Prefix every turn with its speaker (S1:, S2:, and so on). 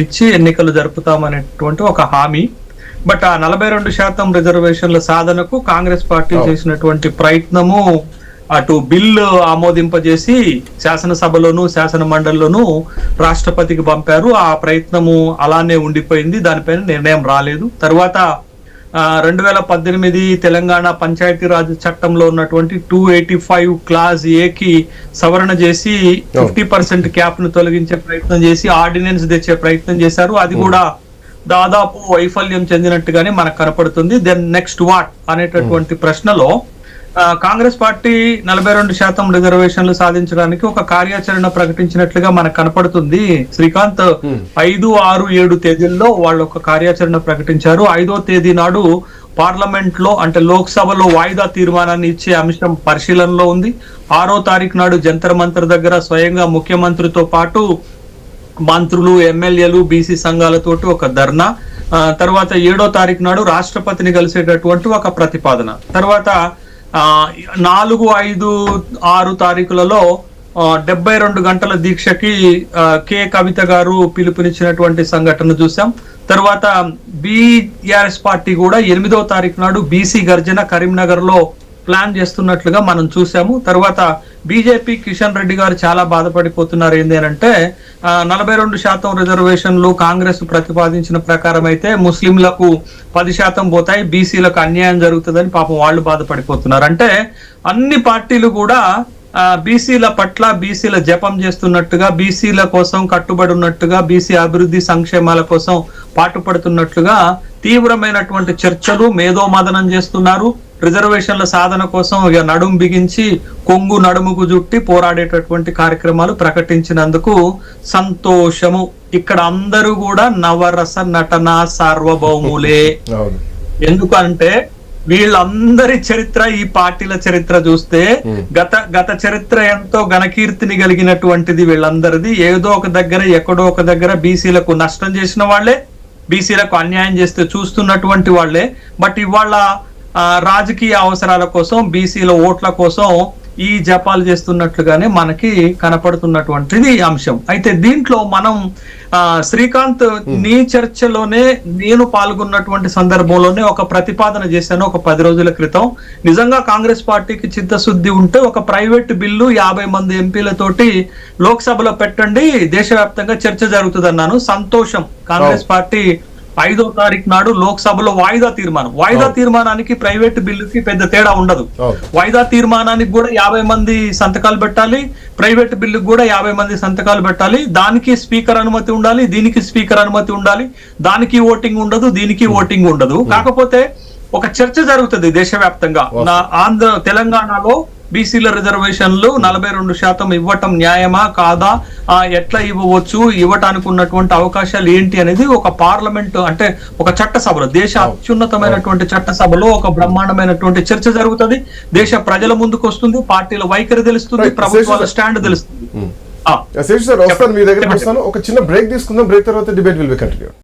S1: ఇచ్చి ఎన్నికలు జరుపుతామనేటువంటి ఒక హామీ. బట్ ఆ 42% రిజర్వేషన్ల సాధనకు కాంగ్రెస్ పార్టీ చేసినటువంటి ప్రయత్నము అటు బిల్లు ఆమోదింపజేసి శాసనసభలోను శాసన మండలిలోను రాష్ట్రపతికి పంపారు. ఆ ప్రయత్నము అలానే ఉండిపోయింది, దానిపైన నిర్ణయం రాలేదు. తర్వాత 2018 తెలంగాణ పంచాయతీరాజ్ చట్టంలో ఉన్నటువంటి 285 క్లాజ్ ఏకి సవరణ చేసి 50% క్యాప్ ను తొలగించే ప్రయత్నం చేసి ఆర్డినెన్స్ తెచ్చే ప్రయత్నం చేశారు. అది కూడా దాదాపు వైఫల్యం చెందినట్టుగానే మనకు కనపడుతుంది. దెన్ నెక్స్ట్ వాట్ అనేటటువంటి ప్రశ్నలో కాంగ్రెస్ పార్టీ 42% రిజర్వేషన్లు సాధించడానికి ఒక కార్యాచరణ ప్రకటించినట్లుగా మనకు కనపడుతుంది. శ్రీకాంత్ 5, 6, 7 తేదీల్లో వాళ్ళు ఒక కార్యాచరణ ప్రకటించారు. 5వ తేదీ నాడు పార్లమెంట్ లో అంటే లోక్సభలో వాయిదా తీర్మానాన్ని ఇచ్చే అంశం పరిశీలనలో ఉంది. 6వ తారీఖు నాడు జంతర్ మంతర్ దగ్గర స్వయంగా ముఖ్యమంత్రితో పాటు మంత్రులు, ఎమ్మెల్యేలు, బీసీ సంఘాలతోటి ఒక ధర్నా. తర్వాత 7వ తారీఖు నాడు రాష్ట్రపతిని కలిసేటటువంటి ఒక ప్రతిపాదన. తర్వాత 4, 5, 6 తారీఖులలో 72 గంటల దీక్షకి కె కవిత గారు పిలుపునిచ్చినటువంటి సంఘటన చూసాం. తర్వాత బీఆర్ఎస్ పార్టీ కూడా 8వ తారీఖు నాడు బీసీ గర్జన కరీంనగర్ లో ప్లాన్ చేస్తున్నట్లుగా మనం చూసాము. తర్వాత బీజేపీ కిషన్ రెడ్డి గారు చాలా బాధపడిపోతున్నారు. ఏంది అంటే 42% రిజర్వేషన్లు కాంగ్రెస్ ప్రతిపాదించిన ప్రకారం అయితే ముస్లింలకు 10% పోతాయి, బీసీలకు అన్యాయం జరుగుతుందని పాపం వాళ్ళు బాధపడిపోతున్నారు. అంటే అన్ని పార్టీలు కూడా బీసీల పట్ల బీసీల జపం చేస్తున్నట్టుగా, బీసీల కోసం కట్టుబడి ఉన్నట్టుగా, బీసీ అభివృద్ధి సంక్షేమాల కోసం పాటుపడుతున్నట్లుగా తీవ్రమైనటువంటి చర్చలు మేధోమదనం చేస్తున్నారు. రిజర్వేషన్ల సాధన కోసం ఇక నడుం బిగించి కొంగు నడుముకు జుట్టి పోరాడేటటువంటి కార్యక్రమాలు ప్రకటించినందుకు సంతోషము. ఇక్కడ అందరూ కూడా నవరస నటన సార్వభౌములే. ఎందుకంటే వీళ్ళందరి చరిత్ర, ఈ పార్టీల చరిత్ర చూస్తే గత చరిత్ర ఎంతో ఘనకీర్తిని కలిగినటువంటిది వీళ్ళందరిది. ఏదో ఒక దగ్గర ఎక్కడో ఒక దగ్గర బీసీలకు నష్టం చేసిన వాళ్లే, బీసీలకు అన్యాయం చేస్తే చూస్తున్నటువంటి వాళ్లే. బట్ ఇవాళ రాజకీయ అవసరాల కోసం, బీసీల ఓట్ల కోసం ఈ జపాలు చేస్తున్నట్లుగానే మనకి కనపడుతున్నటువంటిది అంశం. అయితే దీంట్లో మనం శ్రీకాంత్ నీ చర్చలోనే నేను పాల్గొన్నటువంటి సందర్భంలోనే ఒక ప్రతిపాదన చేశాను ఒక 10 రోజుల క్రితం. నిజంగా కాంగ్రెస్ పార్టీకి చిత్తశుద్ధి ఉంటే ఒక ప్రైవేట్ బిల్లు 50 మంది ఎంపీలతోటి లోక్సభలో పెట్టండి, దేశవ్యాప్తంగా చర్చ జరుగుతుంది అన్నాను. సంతోషం, కాంగ్రెస్ పార్టీ 5వ తారీఖు నాడు లోక్సభలో వాయిదా తీర్మానానికి ప్రైవేట్ బిల్లుకి పెద్ద తేడా ఉండదు. వాయిదా తీర్మానానికి కూడా 50 మంది సంతకాలు పెట్టాలి, ప్రైవేట్ బిల్లుకి కూడా 50 మంది సంతకాలు పెట్టాలి. దానికి స్పీకర్ అనుమతి ఉండాలి, దీనికి స్పీకర్ అనుమతి ఉండాలి. దానికి ఓటింగ్ ఉండదు, దీనికి ఓటింగ్ ఉండదు. కాకపోతే ఒక చర్చ జరుగుతుంది దేశవ్యాప్తంగా. తెలంగాణలో బీసీల రిజర్వేషన్లు 42% ఇవ్వటం న్యాయమా కాదా, ఎట్లా ఇవ్వవచ్చు, ఇవ్వటానికి ఉన్నటువంటి అవకాశాలు ఏంటి అనేది ఒక పార్లమెంట్ అంటే ఒక చట్టసభలో, దేశ అత్యున్నతమైనటువంటి చట్టసభలో ఒక బ్రహ్మాండమైనటువంటి చర్చ జరుగుతుంది. దేశ ప్రజల ముందుకు వస్తుంది, పార్టీల వైఖరి తెలుస్తుంది, ప్రభుత్వాల స్టాండ్ తెలుస్తుంది.
S2: ఒక చిన్న బ్రేక్ తీసుకుందాం. బ్రేక్ తర్వాత డిబేట్ విల్ బి కంటిన్యూ.